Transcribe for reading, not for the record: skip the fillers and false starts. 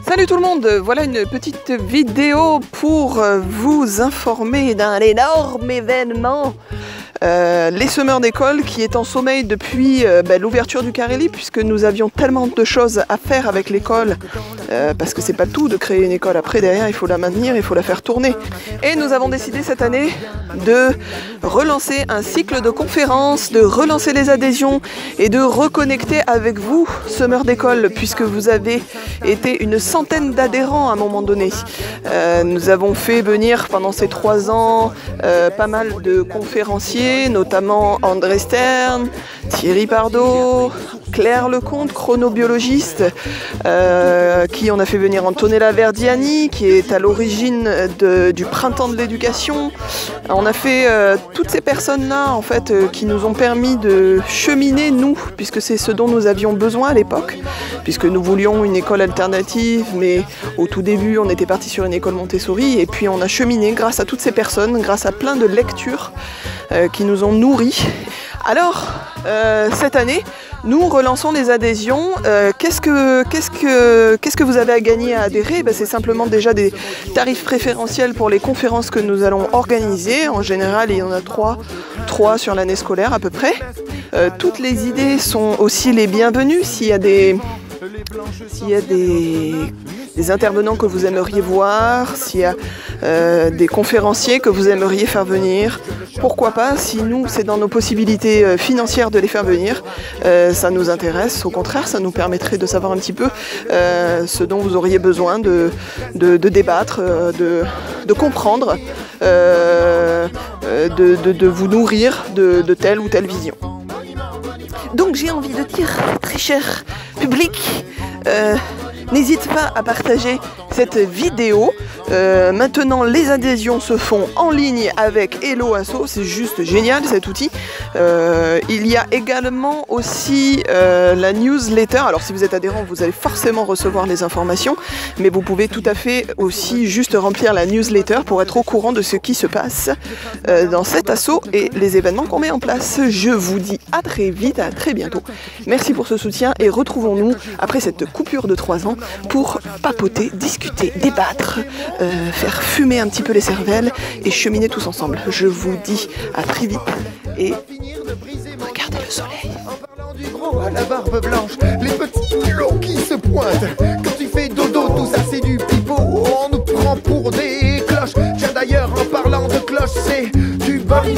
Salut tout le monde, voilà une petite vidéo pour vous informer d'un énorme événement. Les semeurs d'école qui est en sommeil depuis l'ouverture du Carélie, puisque nous avions tellement de choses à faire avec l'école, parce que c'est pas tout de créer une école, après derrière il faut la maintenir, il faut la faire tourner. Et nous avons décidé cette année de relancer un cycle de conférences, de relancer les adhésions et de reconnecter avec vous, semeurs d'école, puisque vous avez été une centaine d'adhérents à un moment donné. Nous avons fait venir pendant ces 3 ans pas mal de conférenciers, notamment André Stern, Thierry Pardo, Claire Lecomte, chronobiologiste, qui on a fait venir Antonella Verdiani, qui est à l'origine du printemps de l'éducation. On a fait toutes ces personnes-là en fait qui nous ont permis de cheminer nous, puisque c'est ce dont nous avions besoin à l'époque, puisque nous voulions une école alternative, mais au tout début on était parti sur une école Montessori, et puis on a cheminé grâce à toutes ces personnes, grâce à plein de lectures qui nous ont nourris. Alors, cette année, nous relançons les adhésions. Qu'est-ce que vous avez à gagner à adhérer? C'est simplement déjà des tarifs préférentiels pour les conférences que nous allons organiser. En général, il y en a 3 sur l'année scolaire à peu près. Toutes les idées sont aussi les bienvenues. S'il y a des intervenants que vous aimeriez voir, s'il y a des conférenciers que vous aimeriez faire venir, pourquoi pas, si nous c'est dans nos possibilités financières de les faire venir, ça nous intéresse, au contraire ça nous permettrait de savoir un petit peu ce dont vous auriez besoin de débattre, de comprendre, de vous nourrir de telle ou telle vision. Donc j'ai envie de dire, très cher public, n'hésite pas à partager cette vidéo. Maintenant, les adhésions se font en ligne avec Hello Asso. C'est juste génial cet outil. Il y a également aussi la newsletter. Alors si vous êtes adhérent, vous allez forcément recevoir les informations, mais vous pouvez tout à fait aussi juste remplir la newsletter pour être au courant de ce qui se passe dans cet asso et les événements qu'on met en place. Je vous dis à très vite, à très bientôt. Merci pour ce soutien et retrouvons-nous après cette coupure de 3 ans pour papoter, discuter, débattre, faire fumer un petit peu les cervelles et cheminer tous ensemble. Je vous dis à très vite et regardez le soleil. En parlant du gros à la barbe blanche, les petits lots qui se pointent. Quand tu fais dodo, tout ça c'est du pipeau. On nous prend pour des cloches. Tiens d'ailleurs, en parlant de cloches, c'est du bon